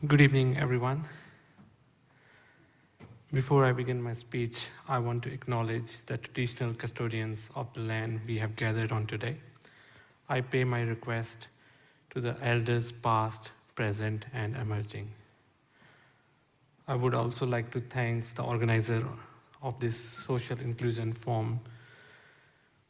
Good evening, everyone. Before I begin my speech, I want to acknowledge the traditional custodians of the land we have gathered on today. I pay my request to the elders past, present, and emerging. I would also like to thank the organizer of this social inclusion forum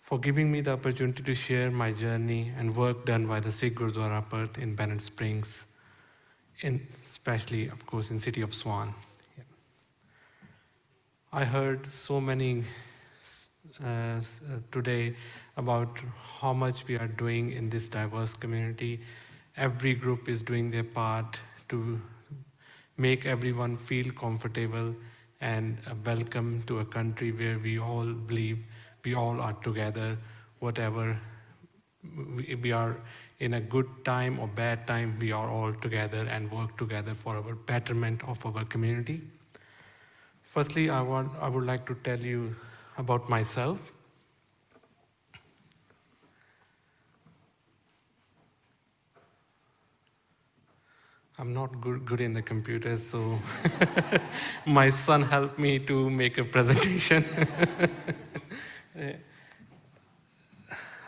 for giving me the opportunity to share my journey and work done by the Sikh Gurdwara Perth in Bennett Springs, especially, of course, in city of Swan. I heard so many today about how much we are doing in this diverse community. Every group is doing their part to make everyone feel comfortable and welcome to a country where we all believe we all are together, whatever we are in a good time or bad time, we are all together and work together for our betterment of our community. Firstly, I would like to tell you about myself. I'm not good in the computer, so my son helped me to make a presentation.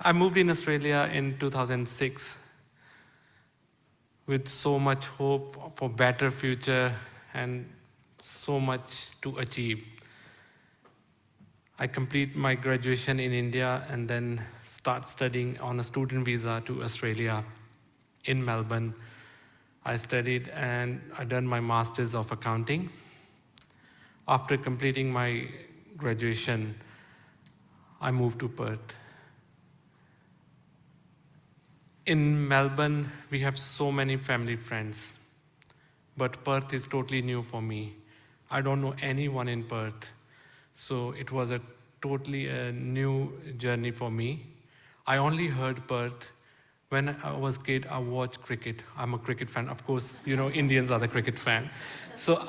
I moved in Australia in 2006 with so much hope for better future and so much to achieve. I complete my graduation in India and then start studying on a student visa to Australia in Melbourne. I studied and I done my Masters of Accounting. After completing my graduation, I moved to Perth. In Melbourne, we have so many family friends, but Perth is totally new for me. I don't know anyone in Perth, so it was a totally new journey for me. I only heard Perth. When I was a kid, I watched cricket. I'm a cricket fan. Of course, you know, Indians are the cricket fan. So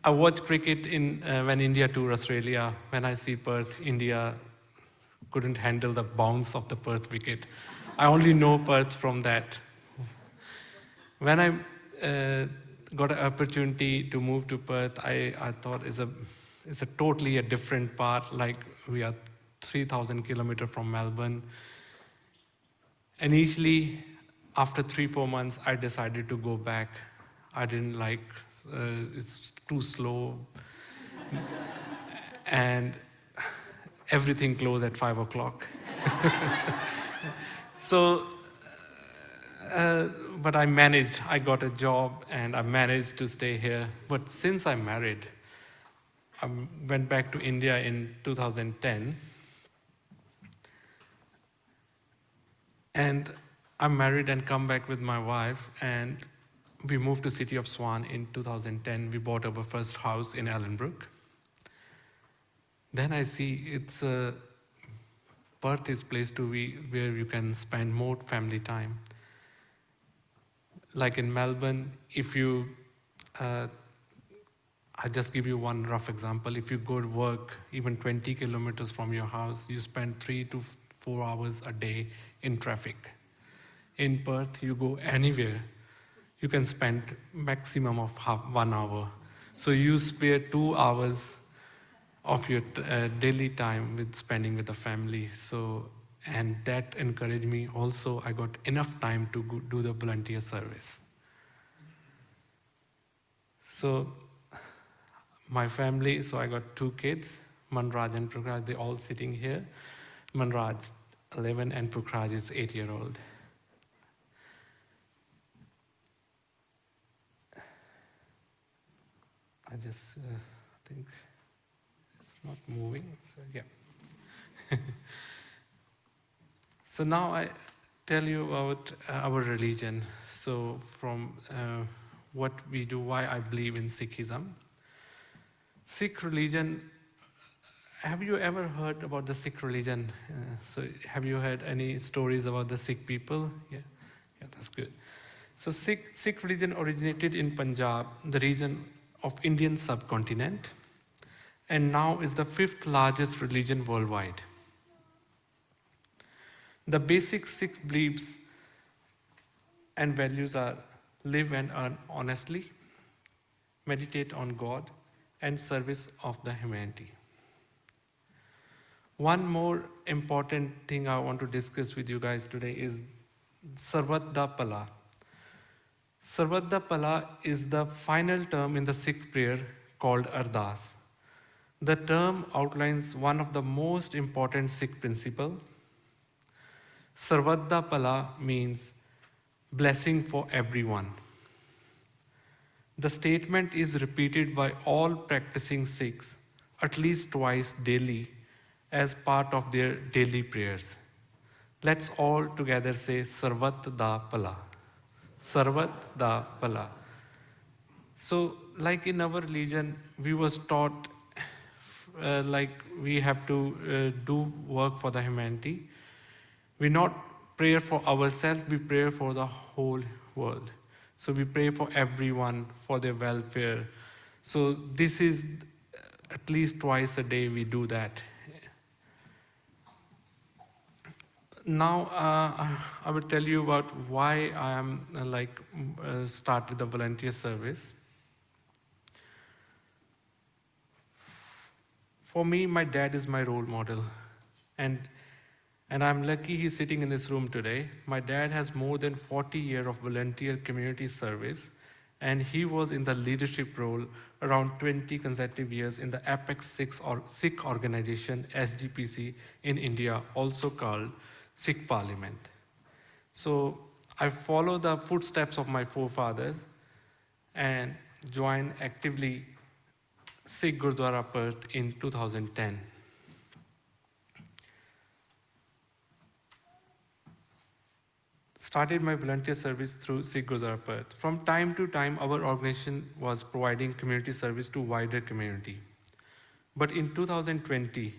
I watched cricket when India toured Australia. When I see Perth, India couldn't handle the bounce of the Perth wicket. I only know Perth from that. When I got an opportunity to move to Perth, I thought it's a totally a different part. Like we are 3,000 kilometers from Melbourne. Initially, after 3-4 months, I decided to go back. I didn't like, it's too slow. And everything closed at 5 o'clock. So, but I managed. I got a job and I managed to stay here. But since I married, I went back to India in 2010. And I'm married and come back with my wife, and we moved to city of Swan in 2010. We bought our first house in Ellenbrook. Then I see Perth is place to be where you can spend more family time. Like in Melbourne, if you, I just give you one rough example. If you go to work even 20 kilometers from your house, you spend 3 to 4 hours a day in traffic. In Perth, you go anywhere, you can spend maximum of 1 hour. So you spare 2 hours of your daily time with spending with the family. So, and that encouraged me. Also, I got enough time to do the volunteer service. So my family, so I got 2 kids, Manraj and Pukhraj, they're all sitting here. Manraj, 11, and Pukhraj is 8-year-old. I just think it's not moving, so yeah. So now I tell you about our religion. So from what we do, why I believe in Sikhism. Sikh religion, have you ever heard about the Sikh religion? So have you heard any stories about the Sikh people? Yeah, that's good. So Sikh religion originated in Punjab, the region of Indian subcontinent, and now is the 5th largest religion worldwide. The basic Sikh beliefs and values are live and earn honestly, meditate on God, and service of the humanity. One more important thing I want to discuss with you guys today is Sarvat Pala. Sarvat Pala is the final term in the Sikh prayer called Ardas. The term outlines one of the most important Sikh principles. Sarvat Pala means blessing for everyone. The statement is repeated by all practicing Sikhs at least twice daily as part of their daily prayers. Let's all together say Sarvat Da Pala. Sarvat Da Pala. So, like in our religion, we was taught like we have to do work for the humanity. We not pray for ourselves, we pray for the whole world. So we pray for everyone, for their welfare. So this is at least twice a day we do that. Now I will tell you about why I am started the volunteer service. For me, my dad is my role model, and I'm lucky he's sitting in this room today. My dad has more than 40 years of volunteer community service, and he was in the leadership role around 20 consecutive years in the Apex Sikh organization, SGPC, in India, also called Sikh Parliament. So I follow the footsteps of my forefathers and joined actively Sikh Gurdwara Perth in 2010. Started my volunteer service through Sikh Gurdwara Perth. From time to time, our organization was providing community service to wider community. But in 2020,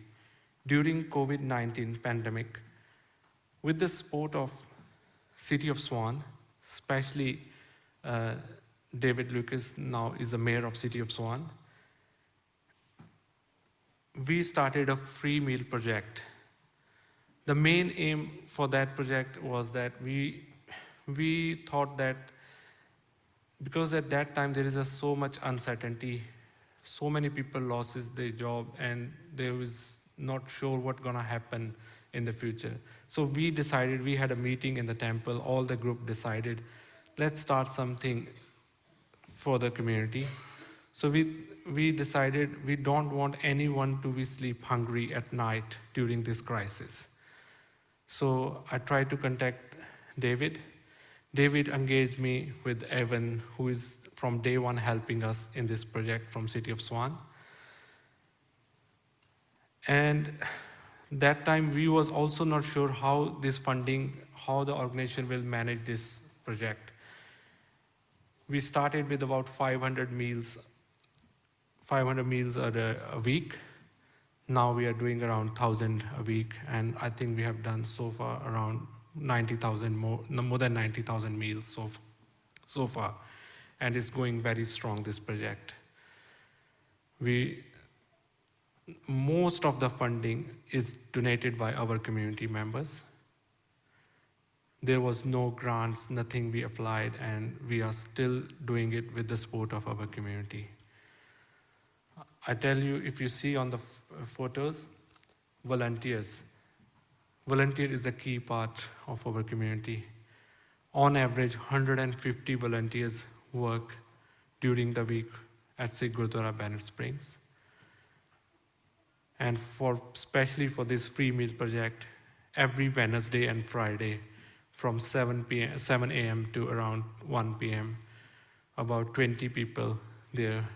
during COVID-19 pandemic, with the support of City of Swan, especially David Lucas now is the mayor of City of Swan, we started a free meal project. The main aim for that project was that we thought that because at that time there is so much uncertainty, so many people loses their job and they was not sure what's gonna happen in the future. So we decided, we had a meeting in the temple, all the group decided, let's start something for the community. So we decided we don't want anyone to be sleep hungry at night during this crisis. So I tried to contact David. David engaged me with Evan, who is from day one helping us in this project from City of Swan. And that time we was also not sure how this funding, how the organization will manage this project. We started with about 500 meals a week. Now we are doing around 1,000 a week, and I think we have done so far around 90,000 more than 90,000 meals so far, and it's going very strong, this project. Most of the funding is donated by our community members. There was no grants, nothing we applied, and we are still doing it with the support of our community. I tell you, if you see on the photos, volunteers. Volunteer is the key part of our community. On average, 150 volunteers work during the week at Sikh Gurdwara Bennett Springs. And especially for this free meal project, every Wednesday and Friday from 7 a.m. to around 1 p.m., about 20 people there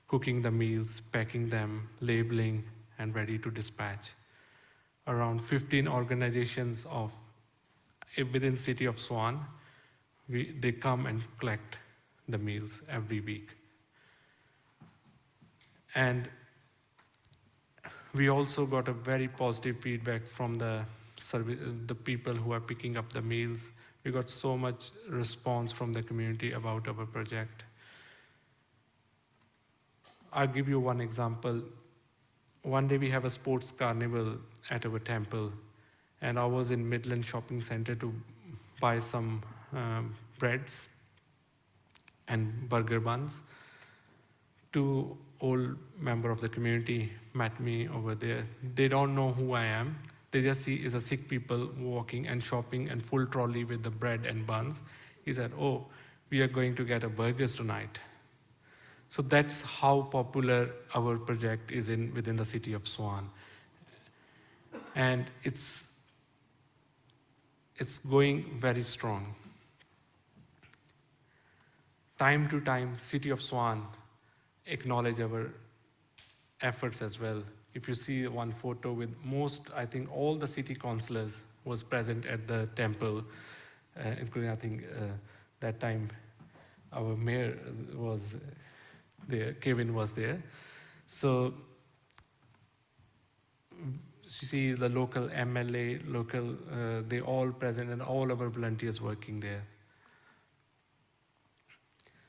cooking the meals, packing them, labeling, and ready to dispatch. Around 15 organizations within City of Swan, they come and collect the meals every week. And we also got a very positive feedback from the people who are picking up the meals. We got so much response from the community about our project. I'll give you one example. One day we have a sports carnival at our temple, and I was in Midland Shopping Center to buy some breads. and burger buns. Two old member of the community met me over there. They don't know who I am. They just see is a Sikh people walking and shopping and full trolley with the bread and buns. He said, "Oh, we are going to get a burgers tonight." So that's how popular our project is within the city of Swan. And it's going very strong. Time to time, city of Swan acknowledge our efforts as well. If you see one photo with most, I think all the city councillors was present at the temple, including I think that time our mayor was there, Kevin was there. So you see the local MLA, they all present and all our volunteers working there.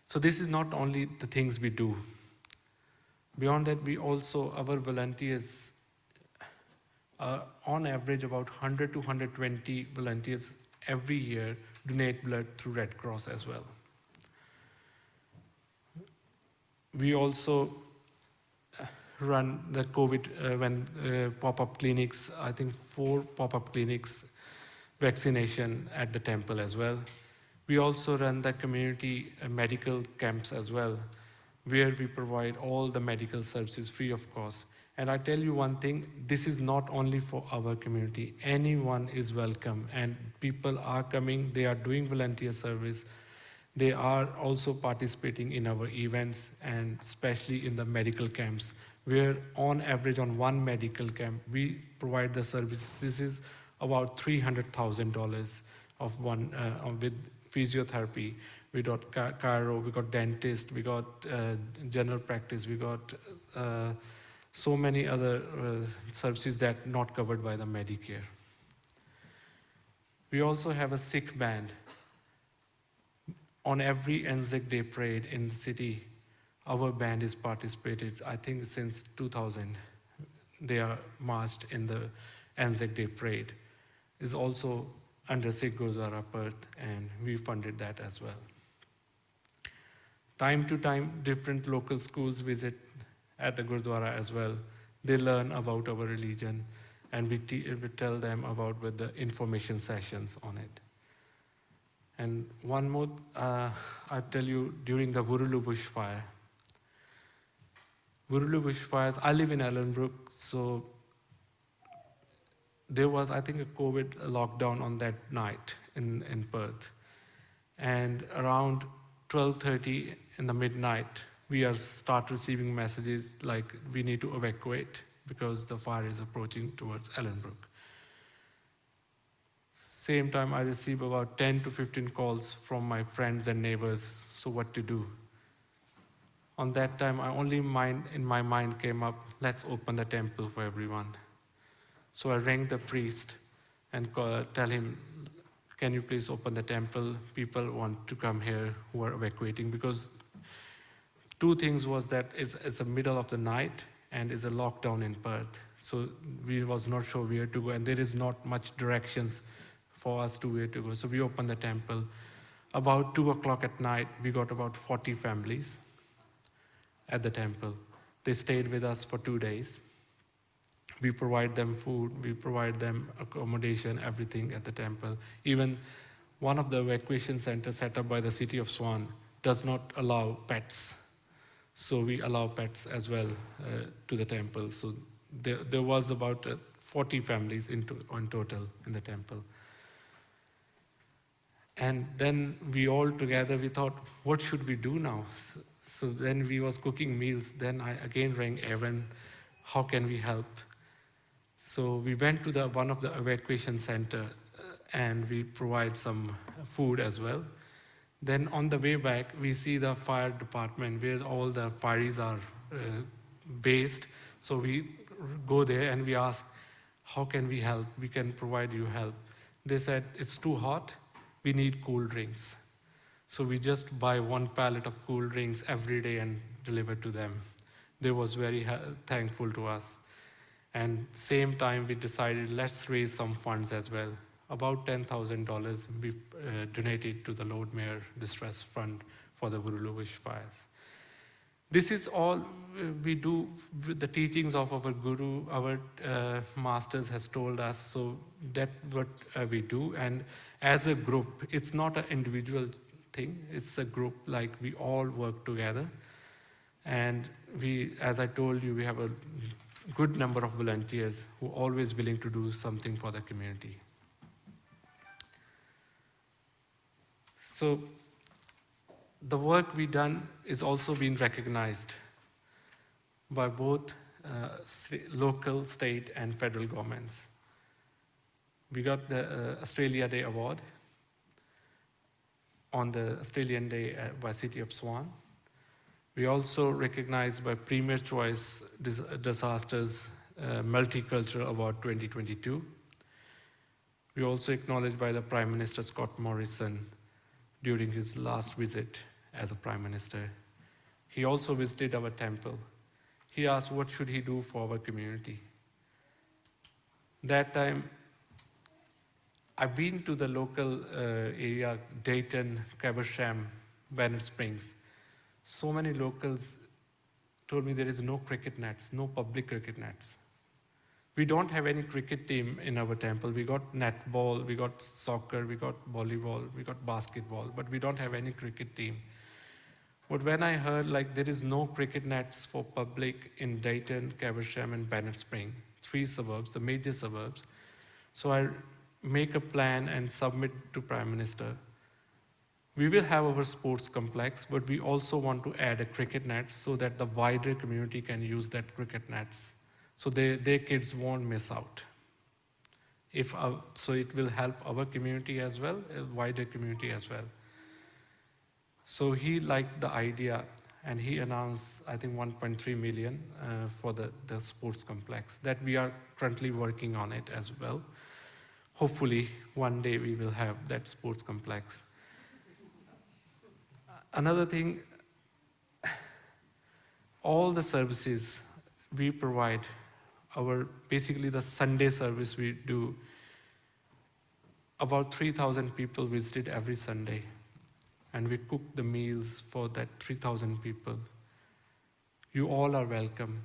So this is not only the things we do. Beyond that, our volunteers, on average about 100 to 120 volunteers every year donate blood through Red Cross as well. We also run the COVID pop-up clinics, I think 4 pop-up clinics, vaccination at the temple as well. We also run the community medical camps as well, where we provide all the medical services free of cost. And I tell you one thing, this is not only for our community. Anyone is welcome, and people are coming, they are doing volunteer service. They are also participating in our events, and especially in the medical camps, where on average on one medical camp, we provide the services about $300,000 of one with physiotherapy. We got chiro, we got dentist, we got general practice, we got so many other services that not covered by the Medicare. We also have a Sikh band. On every Anzac Day parade in the city, our band is participated, I think since 2000. They are marched in the Anzac Day parade. It's also under Sikh Gurdwara Perth, and we funded that as well. Time to time, different local schools visit at the Gurdwara as well. They learn about our religion, and we tell them about with the information sessions on it. And one more, I tell you, during the Vurulu bushfire. Vurulu bushfires, I live in Ellenbrook, so there was, I think, a COVID lockdown on that night in Perth. And around 12:30 in the midnight, we start receiving messages like we need to evacuate because the fire is approaching towards Ellenbrook. Same time, I receive about 10 to 15 calls from my friends and neighbors, so what to do? On that time, in my mind came up, let's open the temple for everyone. So I rang the priest and tell him, can you please open the temple? People want to come here who are evacuating, because 2 things was that it's the middle of the night and it's a lockdown in Perth. So we was not sure where to go, and there is not much directions for us to where to go. So we opened the temple. About 2 o'clock at night, we got about 40 families at the temple. They stayed with us for 2 days. We provide them food, we provide them accommodation, everything at the temple. Even one of the evacuation centers set up by the city of Swan does not allow pets. So we allow pets as well to the temple. So there was about 40 families in total in the temple. And then we all together, we thought, what should we do now? So then we was cooking meals. Then I again rang Evan, how can we help? So we went to one of the evacuation center and we provide some food as well. Then on the way back, we see the fire department where all the fireys are based. So we go there and we ask, how can we help? We can provide you help. They said, it's too hot, we need cool drinks. So we just buy 1 pallet of cool drinks every day and deliver to them. They was very thankful to us. And same time, we decided, let's raise some funds as well. About $10,000 we donated to the Lord Mayor Distress Fund for the Vurulu bushfires. This is all we do with the teachings of our guru, our masters has told us, so that's what we do. And as a group, it's not an individual thing, it's a group, like we all work together. And we, as I told you, we have a good number of volunteers who are always willing to do something for the community. So the work we done is also being recognized by both local, state, and federal governments. We got the Australia Day Award on the Australian Day by City of Swan. We also recognized by Premier Choice Disasters Multicultural Award 2022. We also acknowledged by the Prime Minister Scott Morrison during his last visit as a Prime Minister. He also visited our temple. He asked what should he do for our community. That time, I've been to the local area, Dayton, Caversham, Bennett Springs. So many locals told me there is no cricket nets, no public cricket nets. We don't have any cricket team in our temple. We got netball, we got soccer, we got volleyball, we got basketball, but we don't have any cricket team. But when I heard like there is no cricket nets for public in Dayton, Caversham, and Bennett Spring, 3 suburbs, the major suburbs, so I make a plan and submit to Prime Minister. We will have our sports complex, but we also want to add a cricket net so that the wider community can use that cricket nets, so their kids won't miss out. So it will help our community as well, a wider community as well. So he liked the idea, and he announced, I think, 1.3 million for the sports complex that we are currently working on it as well. Hopefully, one day we will have that sports complex. Another thing, all the services we provide, basically the Sunday service we do, about 3,000 people visited every Sunday, and we cook the meals for that 3,000 people. You all are welcome.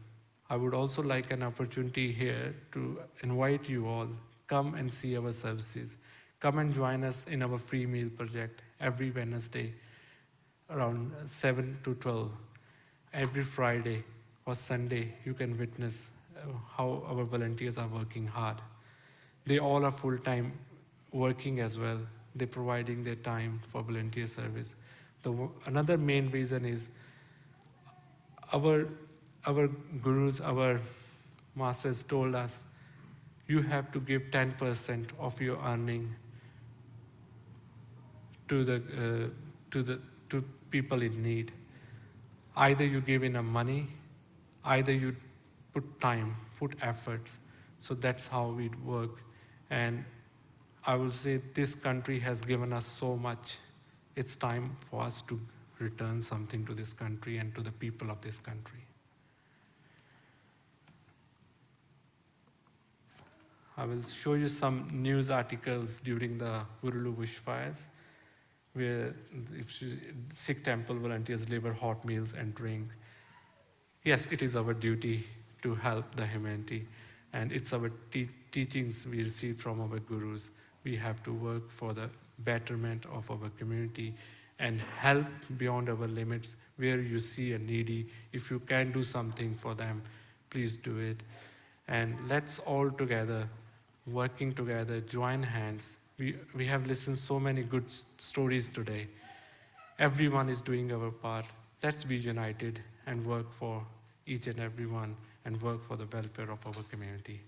I would also like an opportunity here to invite you all, come and see our services. Come and join us in our free meal project every Wednesday around 7 to 12. Every Friday or Sunday, you can witness how our volunteers are working hard. They all are full-time working as well. They're providing their time for volunteer service. Another main reason is our gurus, our masters told us, you have to give 10% of your earning to people in need. Either you give in money, either you put time, put efforts. So that's how we work. And I will say this country has given us so much. It's time for us to return something to this country and to the people of this country. I will show you some news articles during the Vurulu bushfires, where Sikh temple volunteers deliver hot meals and drink. Yes, it is our duty to help the humanity, and it's our teachings we receive from our gurus. We have to work for the betterment of our community and help beyond our limits. Where you see a needy, if you can do something for them, please do it. And let's all together, working together, join hands. We have listened so many good stories today. Everyone is doing our part. Let's be united and work for each and every one and work for the welfare of our community.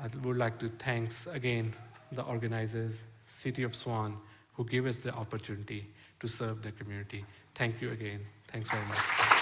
I would like to thank again the organizers, City of Swan, who gave us the opportunity to serve the community. Thank you again. Thanks very much.